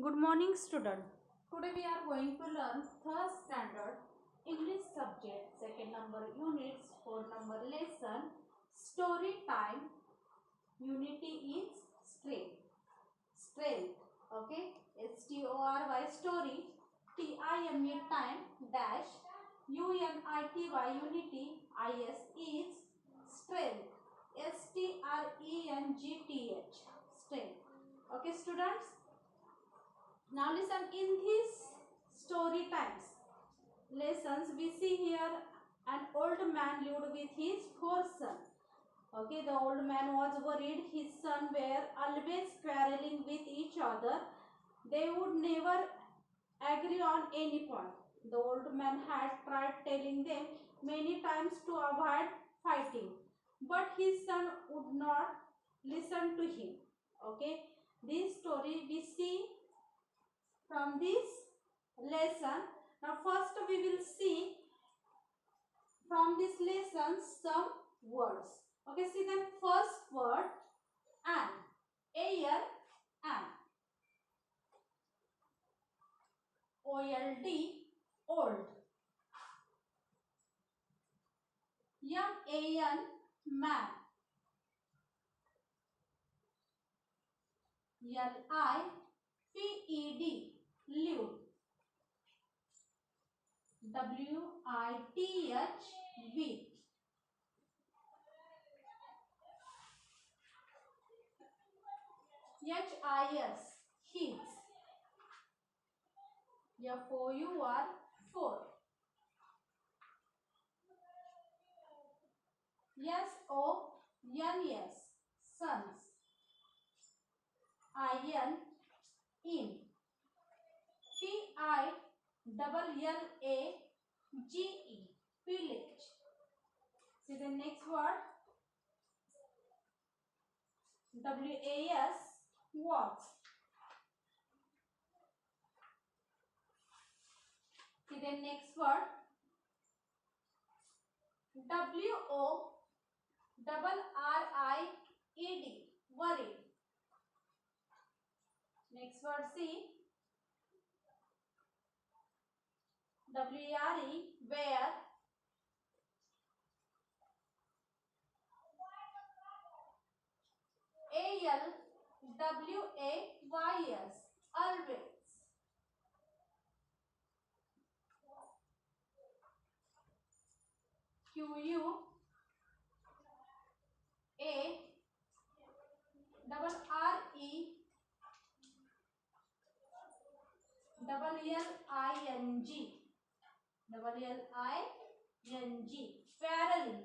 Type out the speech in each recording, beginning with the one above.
Good morning, student. Today we are going to learn third standard English subject, second number units, 4 number lesson, story time. Unity is strength. Strength. Okay. STORY story. TIME time dash UNITY unity IS is strength. STRENGTH strength. Okay, students. Now listen, in this story times lessons we see here an old man lived with his 4 sons. Okay, the old man was worried his sons were always quarreling with each other. They would never agree on any point. The old man had tried telling them many times to avoid fighting, but his son would not listen to him. Okay, this story we see from this lesson. Now first we will see from this lesson some words. Okay, see then first word an. A-N, an. O-L-D, old. M-A-N, man. L-I-V-E-D, live. W-I-T-H, with. H-I-S, his. F-O-U-R, for. S-O-N-S, sons. I-N, in. V-I-L-L-A-G-E, village. See the next word. W-A-S, was. See the next word. W-O-R-R-I-E-D, worried. Next word, see. W-R-E, where. A-L-W-A-Y-S, always. Q-U-A-R-R-E-L-L-I-N-G, L-L-I-N-G, quarreling.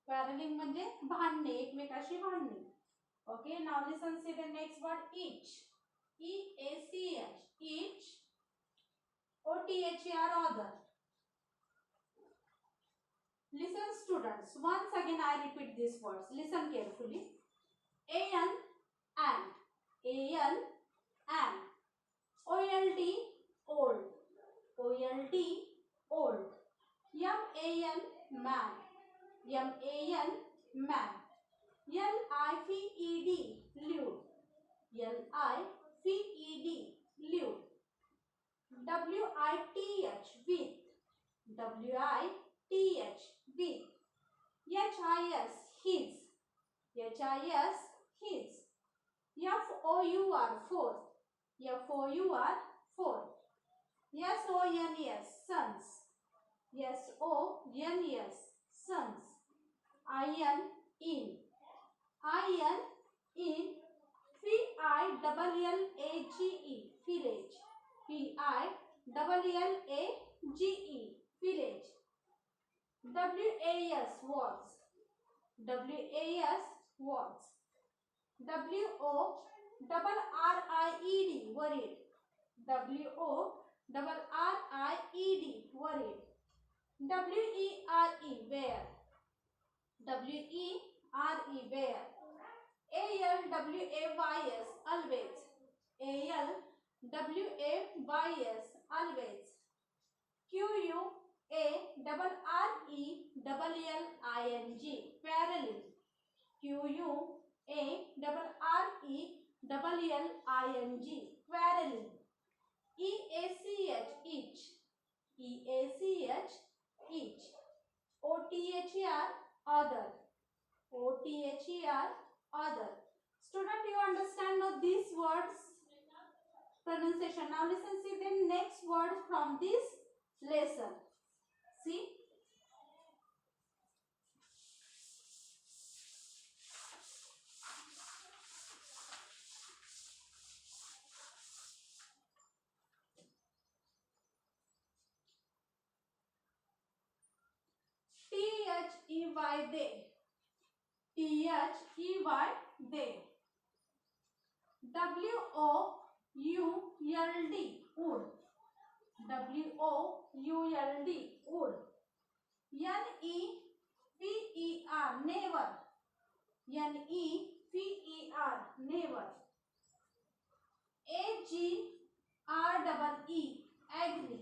quarreling म्हणजे भांडणे, एकमेकाशी भांडणे. Okay, now listen, see the next word, each. E-A-C-H, each. O-T-H-E-R, other. Listen, students, once again I repeat these words. Listen carefully. A-N, an. A-N, an. O-L-D, old. O-L-D, old. M-A-N, man. M-A-N, man. L-I-V-E-D, live. L-I-V-E-D, live. W-I-T-H, with. W-I-T-H, with. H-I-S, his. H-I-S, his. F-O-U-R, for. F-O-U-R, for. S-O-N-S, sons. S-O-N-S, sons. I-N, in. I-N, in. V-I-L-L-A-G-E, village. V-I-L-L-A-G-E, village. W-A-S, was. W-A-S, was. W-O-R-R-I-E-D, worried. W-O-R-R-I-E-D, worried. W-E-R-E, where. W-E-R-E, where. A-L-W-A-Y-S, always. A-L-W-A-Y-S, always. Q-U-A-R-R-E-L-L-I-N-G, quarreling. Q-U-A-R-R-E-L-L-I-N-G, Quarrelling, quarreling. EACH, each, EACH, each. OTHER, other, OTHER, other. Student, you understand now these words pronunciation. Now listen, see the next word from this lesson. See, THEY, they, THEY, they. WOULD, would, WOULD, would. NEVER, never, NEVER, never. AGREE, agree,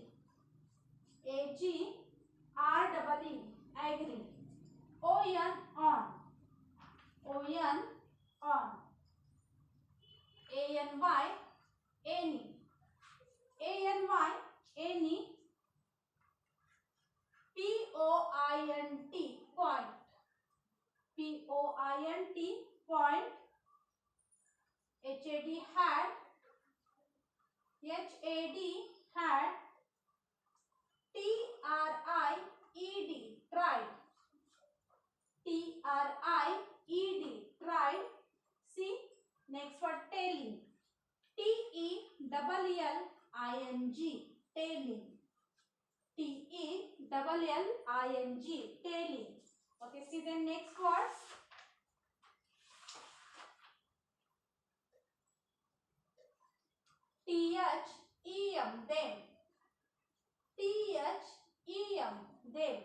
AGREE, agree. ON, on. ANY, any, ANY, any. POINT, point, POINT, point. HAD, had, HAD, had. TRIED, tried, TRIED, tried. See, next word telling, TELLING, telling, TELLING, telling. Okay, see the next word. THEM, them, THEM, them.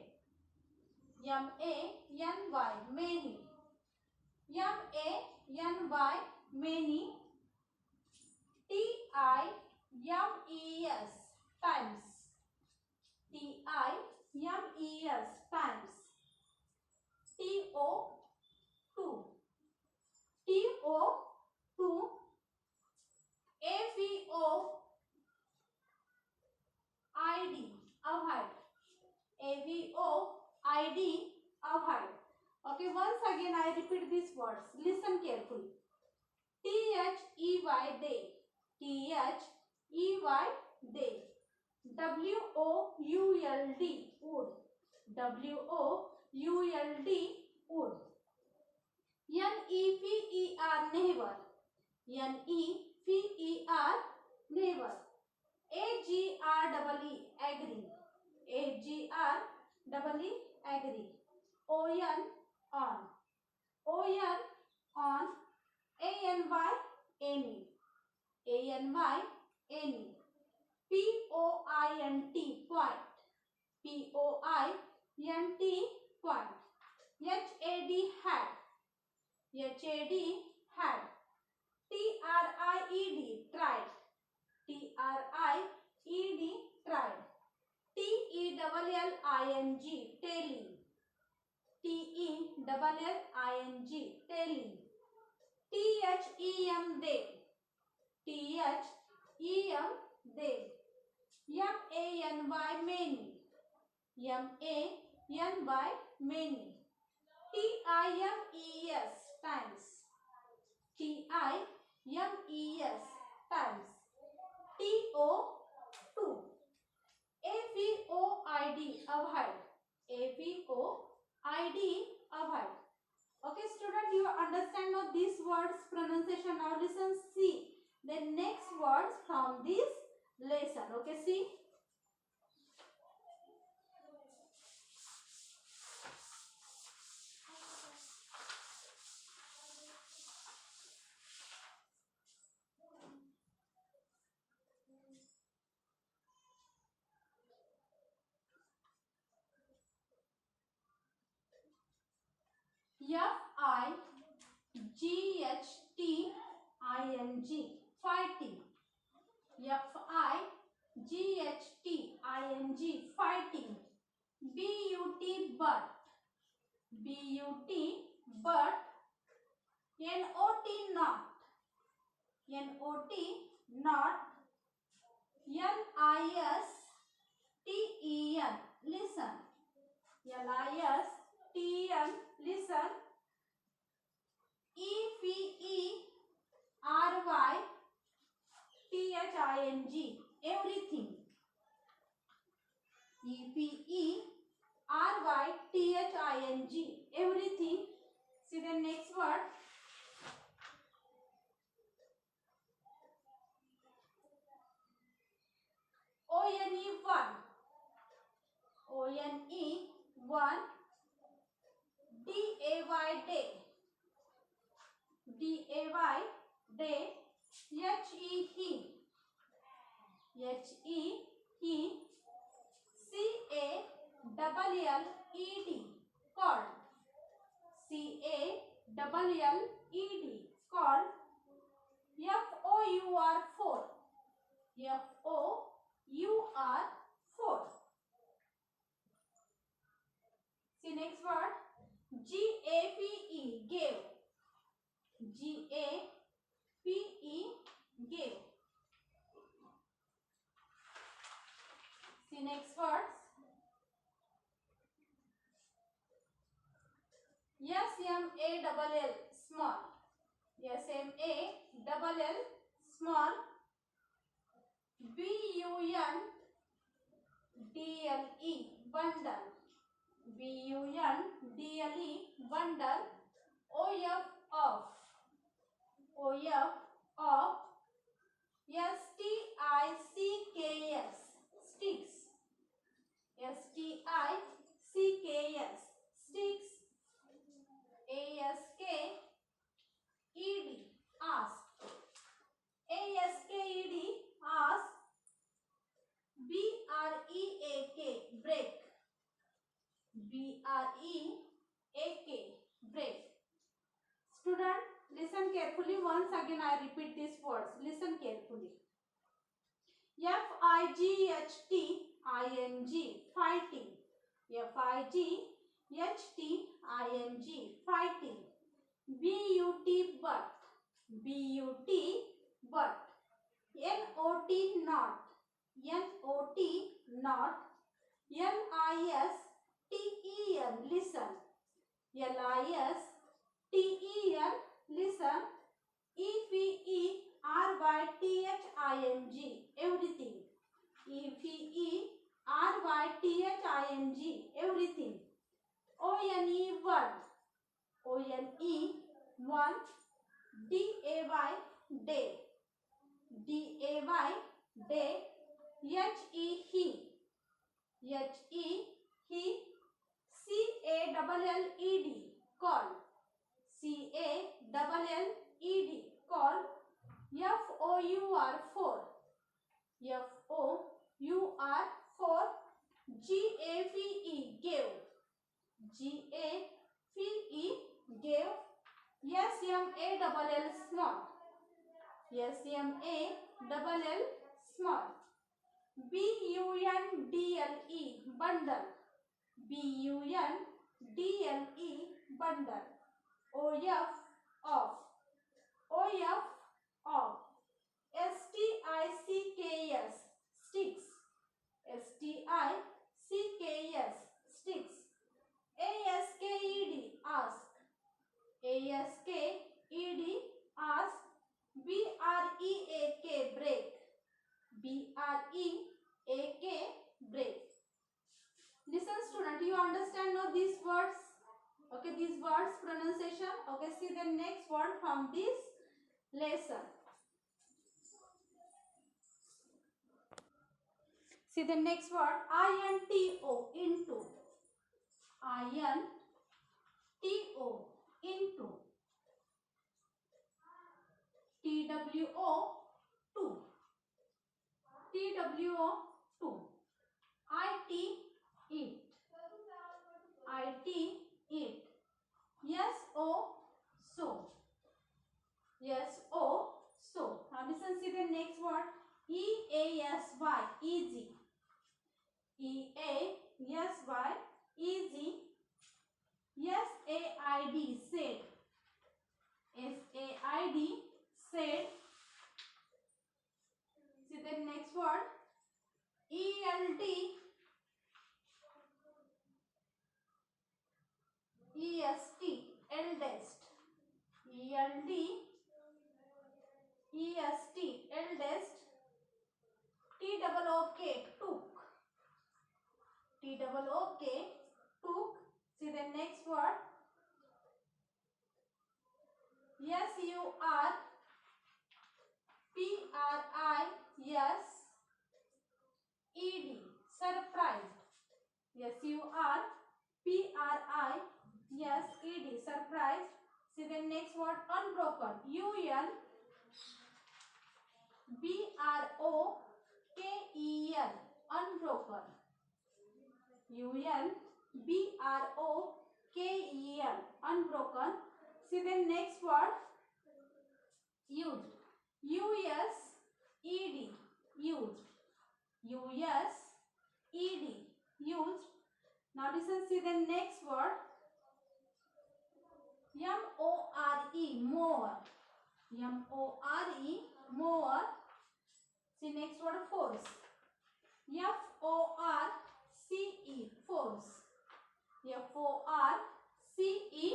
MANY, many, MANY, many. TIMES, times, TIMES, times. TO2, TO2. AVOID, avoid, AVOID, avoid. Okay, once again I repeat these words. Listen carefully. THEY, they, THEY, they. WOULD, would, WOULD, would. NEVER, never, NEVER, never. AGREE, agree, AGREE, agree. ON, on, on. ANY, any, ANY, any. POINT, point, POINT, point. HAD, had, HAD, had. TRIED, tried, TRIED, tried. TELLING, telling, TELLING, telling. THEM, they, THEM, they. MANY, many, MANY, many. TIMES, times, TIMES, times. TO2, AVOID, avoid, AVOID, avoid. Okay, student, you understand now these words pronunciation. Now listen, see the next words from this lesson. Okay, see. FIGHTING, fighting. FIGHTING, fighting. BUT, but, BUT, but. NOT, not, N-O-T, not. L-I-S-T-E-N, listen. L-I-S-T-E-N, listen. E-V-E-R-Y-T-H-I-N-G, everything. E-V-E-R-Y-T-H-I-N-G, everything. See the next word. O-N-E-1. O-N-E-1. D-A-Y, day. D-A-Y, day. H-E-He. H-E, he. C-A-L-L-E-D, called. C-A-L-L-E-D, called. F-O-U-R, for. F-O-U-R, for. See next word. G-A-V-E, gave. G-A-V-E, gave. See next words. S-M-A-L-L, small. S-M-A-L-L, small. B-U-N-D-L-E, bundle. B-U-N-D-L-E, bundle. O-F, off. O-F, off. S-T-I-C-K-S, sticks. S-T-I-C-K-S, sticks. A-S-K-E-D, ask. A-S-K-E-D, ask. B-R-E-A-K, break. B-R-E-A-K, break. Student, listen carefully. Once again I repeat these words. Listen carefully. F-I-G-H-T-I-N-G, fighting. F-I-G-H-T-I-N-G, fighting. B-U-T, but. B-U-T, but. N-O-T, not. N-O-T, not. L-I-S-T-E-N, listen. L-I-S-T-E-N, listen. E-V-E-R-Y-T-H-I-N-G, everything. E-V-E-R-Y-T-H-I-N-G, everything. O-N-E-1. O-N-E-1. D-A-Y, day. D-A-Y, day. H-E, he. H-E, he. C-A-L-L-E-D, call. C-A-L-L-E-D, call. F-O-U-R, for. F-O-U-R, for. G-A-V-E, gave. G-A-V-E, gave. S-M-A-L-L, small. S-M-A-L-L, small. B-U-N-D-L-E, bundle. B-U-N-D-L-E, bundle. O-F, off. O-F, off. S-T-I-C-K-S, sticks. S-T-I-C-K-S, sticks. A-S-K-E-D, ask. A-S-K-E-D, ask. B-R-E-A-K, break. B-R-E-A-K, break. Listen student, you understand now these words? Okay, these words pronunciation. Okay, see the next word from this lesson. See the next word. I-N-T-O, into. I-N-T-O, into. T-W-O, two. T-W-O, two. I-T, it. I-T, it. S-O, so. S-O, so. Now listen, see the next word. E-A-S-Y, easy. E-A-S-Y, easy. S-A-I-D, said. S-A-I-D, said. E-S-T, eldest. T-O-O-K, took. T-O-O-K, took. See the next word. S-U-R-P-R-I-S-E-D, surprised. S-U-R-P-R-I-S-E-D, surprised. See the next word, unbroken. U-N-B-R-O-K-E-N, unbroken. U-N-B-R-O-K-E-N, unbroken. See the next word, used. U-S-E-D, used. U-S-E-D, used. Now listen, see the next word, M-O-R-E, more. M-O-R-E, more. See next word, force. F-O-R-C-E, force. F-O-R-C-E,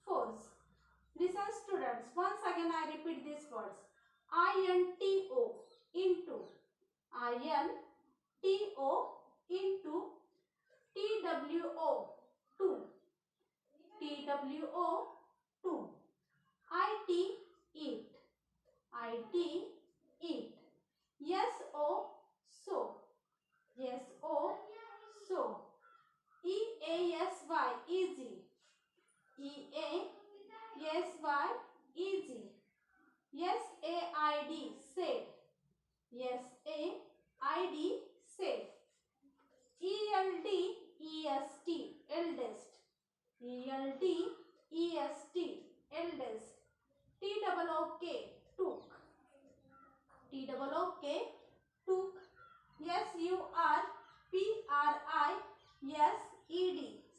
force. Listen students, once again I repeat these words. I-N-T-O, into. I-N-T-O, into. T-W-O, to. T-W-O, to. I-T, eat. I-T, eat. S-O, so. S-O, so. E-A-S-Y, easy. E-A-S-Y, easy. S-A-I-D, said. S-A-I-D, said. E-L-D-E-S-T, eldest. E-L-D-E-S-T, eldest. T-O-O-K, took. T-O-O-K, took. S-U-R-P-R-I-S-E-D,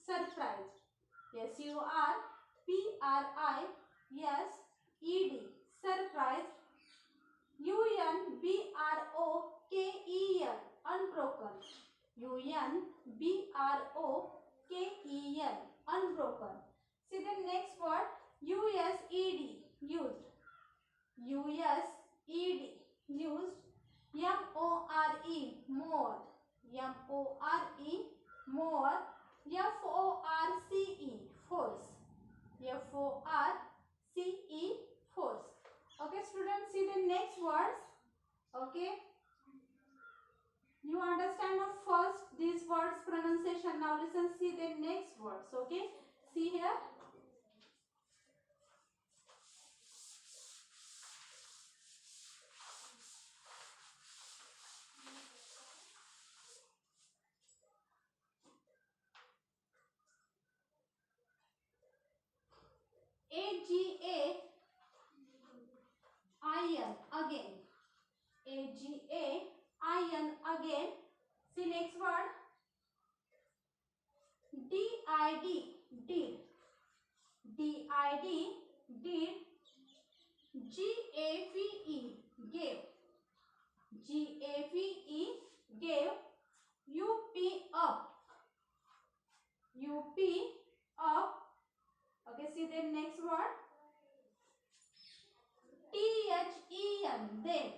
surprised. S-U-R-P-R-I-S-E-D, surprised. U-N-B-R-O-K-E-N, unbroken. U-N-B-R-O-K-E-N, unbroken. See the next word, U-S-E-D, used. U-S-E-D, used. M-O-R-E, more. M-O-R-E, more. F-O-R-C-E, force. F-O-R-C-E, force. Okay students, see the next words. Okay, you understand of first these words pronunciation. Now listen, see the next words. Okay, see here. A-G-A-I-N, again. A-G-A-I-N, again. See next word, D-I-D, did. D-I-D, did. G-A-V-E, gave. G-A-V-E, gave. U-P, up. U-P, up. Okay, see the next word, T-H-E-N, then.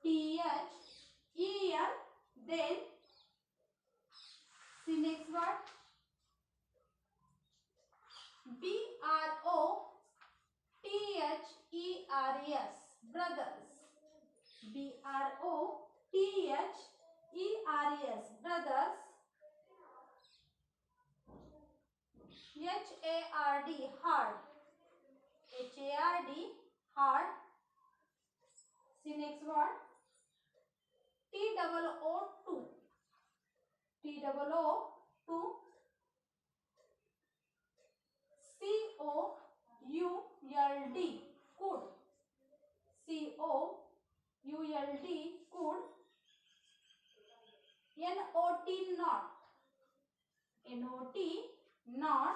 T-H-E-N, then. See next word, B-R-O-T-H-E-R-S, brothers. B-R-O-T-H-E-R-S, brothers. H-A-R-D, hard. H-A-R-D, hard. See next word, T-O-O-2. T-O-O-2. C-O-U-L-D, could. C-O-U-L-D, could. N-O-T, not. N-O-T, not.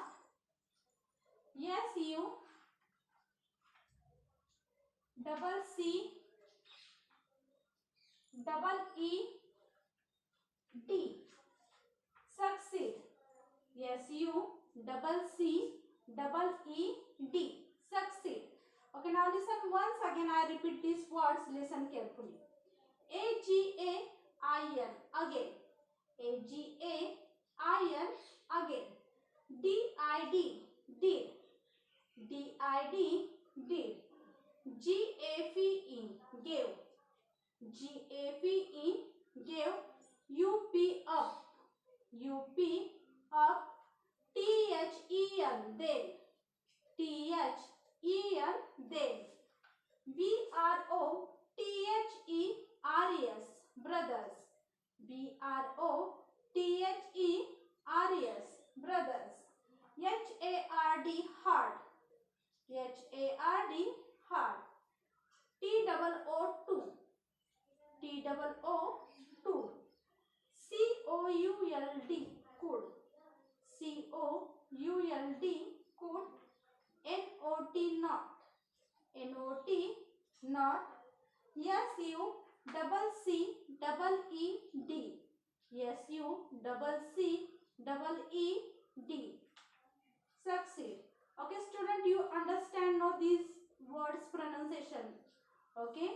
S-U-C-C-E-E-D, succeed. S-U-C-C-E-E-D, succeed. Okay, now listen once again I repeat these words, listen carefully. A-G-A-I-N, again. A-G-A-I-N, again. D-I-D, did. D-I-D, did. G-A-V-E, gave. G-A-V-E, gave. U-P, up. U-P, up. T-H-E-N, then. T-H-E-N, then. B-R-O-T-H-E-R-E-S, brothers. B-R-O-T-H-E-R-E-S, brothers. H-A-R-D, heart. H-A-R-D, heart. T-O-O-2. T-O-O-2. C-O-U-L-D, could. C-O-U-L-D, could. N-O-T, not. N-O-T, not. S-U-C-C-E-D. S-U-C-C-E-D. Succeed. Okay, student, you understand now these words pronunciation. Okay.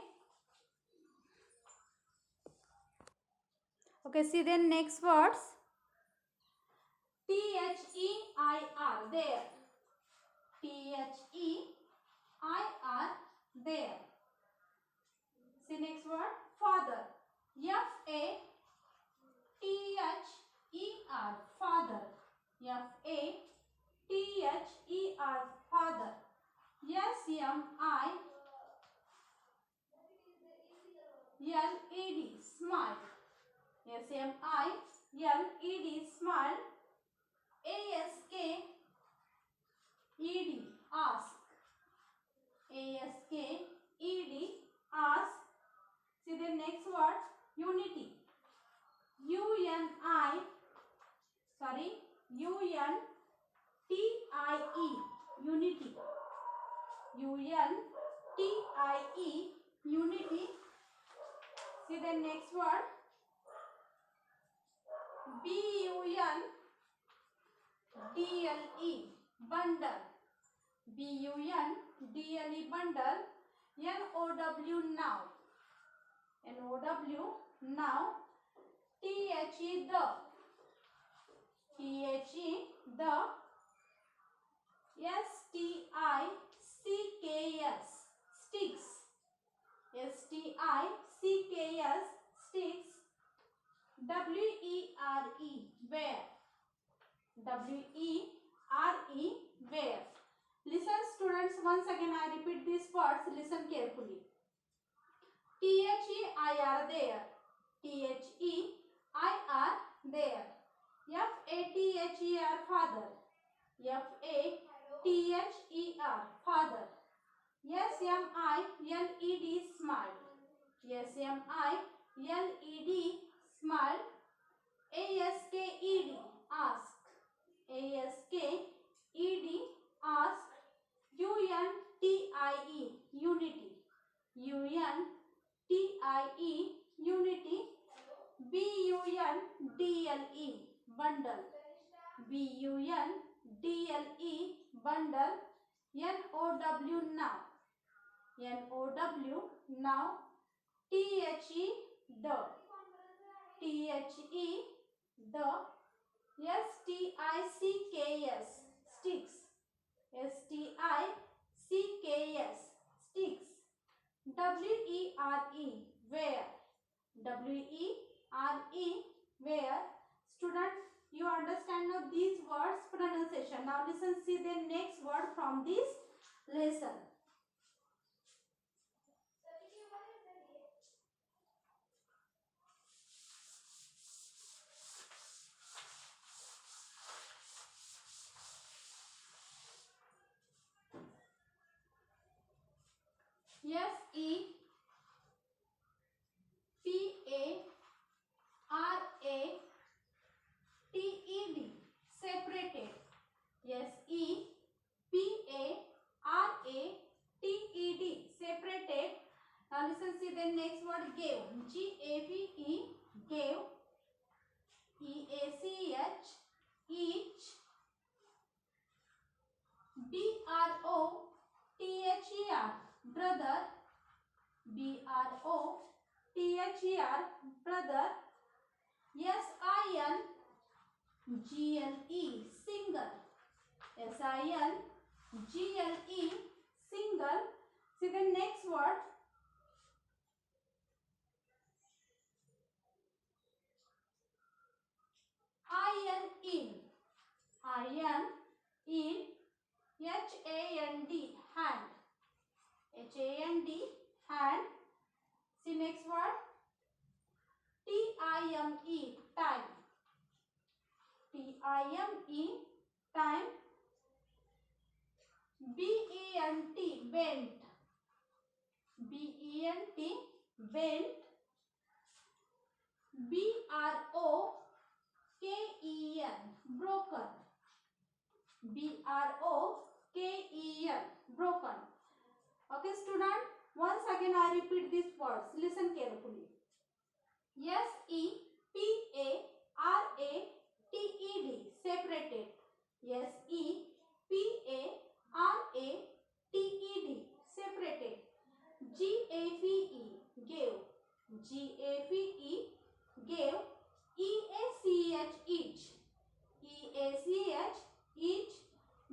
Okay, see then next words. T-H-E-I-R, there. T-H-E-I-R, there. See next word, father. F-A-T-H-E-R, father. F-A-T-H-E-R, father. S-M-I-L-E-D, smile. S-M-I-L-E-D, smile. A-S-K-E-D, ask. A-S-K-E-D, ask. See the next word, unity. U-N-I, sorry, U-N-T-I-E, unity. U-N-T-I-E, unity. See the next word, B-U-N-D-L-E, bundle. B-U-N-D-L-E, bundle. N-O-W, now. N-O-W, now. T-H-E, the. T-H-E, the. S-T-I-C-K-S, sticks. S-T-I-C-K-S, sticks. W-E-R-E, where. W-E-R-E, where. Listen students, once again I repeat these words, listen carefully. T-H-E-I-R, there. T-H-E-I-R, there. F-A-T-H-E-R, father. F-A-T-H-E-R, father. S-M-I-L-E-D, smile. S-M-I-L-E-D, smile. A-S-K-E-D, ask. A-S-K-E-D, ask. U-N-T-I-E, unity. U-N-T-I-E, unity. B-U-N-D-L-E, bundle. B-U-N-D-L-E, bundle. N-O-W, now. N-O-W, now. T-H-E, the. T-H-E, the. S-T-I-C-K-S, sticks. S-T-I-C-K-S, sticks. W-E-R-E, where. W-E-R-E, where. Student, you understand now these words pronunciation. Now listen, see the next word from this lesson. S-E-P-A-R-A-T-E-D, separated. S-E-P-A-R-A-T-E-D, separated. Now listen, see the next word, gave. G-A-V-E, gave. E-A-C-H, each. B-R-O-T-H-E-R, brother. B-R-O-T-H-E-R, brother. S-I-N-G-L-E, single. S-I-N-G-L-E, single. See the next word. I-N, in. I-N, in. H-A-N-D, hand. H-A-N-D, hand. See next word. T-I-M-E, time. T-I-M-E, time. B-E-N-T, bent. B-E-N-T, bent. B-R-O-K-E-N, broken. B-R-O-K-E-N, broken. Okay, student. Once again I repeat these words. Listen carefully. S-E-P-A-R-A-T-E-D, separated. S-E-P-A-R-A-T-E-D, separated. G-A-V-E, gave. G-A-V-E, gave. E-A-C-H, each. E-A-C-H, each.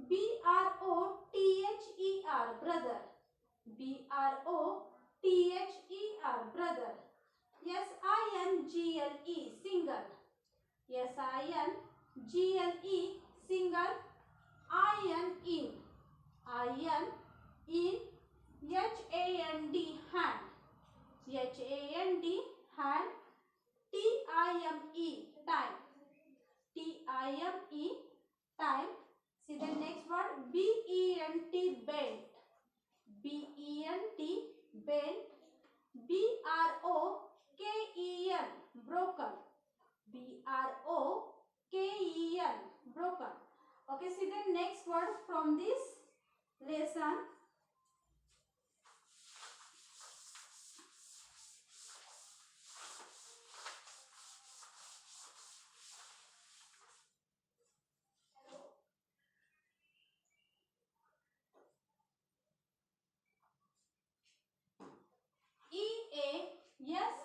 B-R-O-T-H-E-R, brother. B-R-O-T-H-E-R, brother. S-I-N-G-L-E, single. S-I-N-G-L-E, single. I-N, in. I-N, in. H-A-N-D, hand. H-A-N-D, hand. T-I-M-E, time. T-I-M-E, time. See the next word. B-E-N-T, bent. B-E-N-T, bent. B-R-O-K-E-N, broken. B-R-O-K-E-N, broken. Okay, see the next word from this lesson.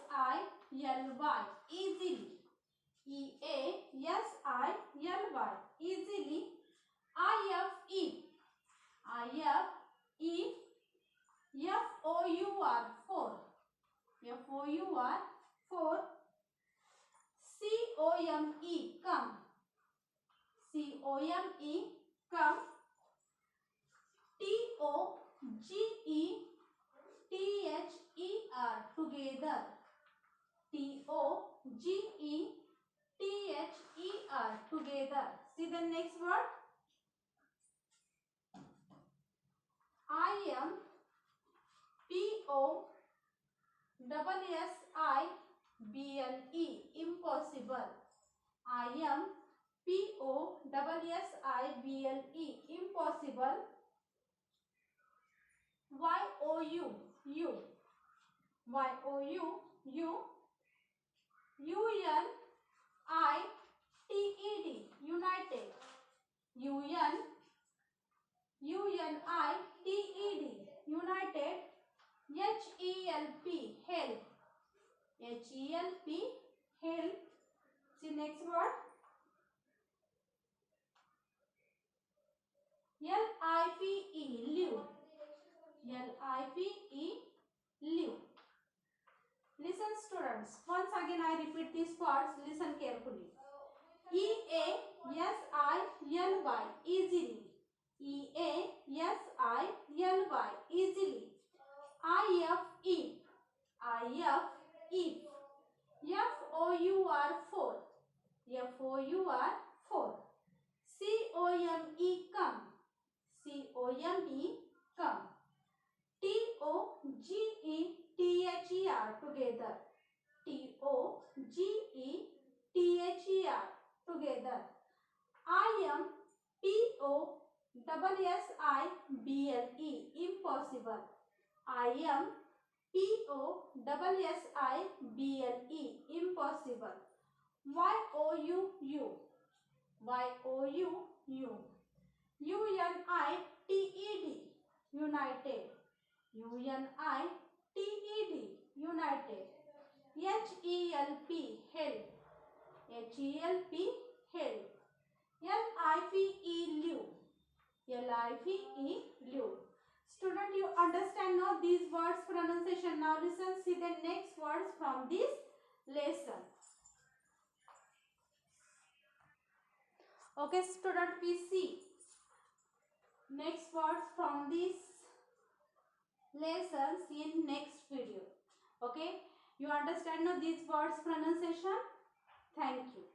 E-A-S-I-L-Y, easily. E-A-S-I-L-Y, easily. I-F-E, I-F-E, F-O-U-R, for. F-O-U-R, for. C-O-M-E, come. C-O-M-E, come. T-O-G-E-T-H-E-R, together. T-O-G-E-T-H-E-R, together. See the next word. I-M-P-O-S-S-I-B-L-E, impossible. I-M-P-O-S-S-I-B-L-E, impossible. Y-O-U, you. Y-O-U, you. U-N-I-T-E-D, united. U-N-I-T-E-D, united. H-E-L-P, help. H-E-L-P, help. See next word. L-I-V-E, live. L-I-V-E, live. Listen students. Once again I repeat these words. Listen carefully. E-A-S-I-L-Y, easily. E-A-S-I-L-Y, easily. I-F-E, I-F-E. F-O-U-R, for. F-O-U-R, for. C-O-M-E, come. C-O-M-E, come. T-O-G-E-T-H-E-R, together. T-O-G-E-T-H-E-R, together. I-M-P-O-S-S-I-B-L-E, impossible. I-M-P-O-S-S-I-B-L-E, impossible. Y-O-U-U, Y-O-U-U. U-N-I-T-E-D, united. U-N-I-T-E-D, TED, united. HELP, help. HELP, help. LIVE, live. LIVE, live. Student, you understand now these words pronunciation. Now listen, see the next words from this lesson. Okay, student, we see next words from these lessons in next video. Okay, you understand now these words pronunciation. Thank you.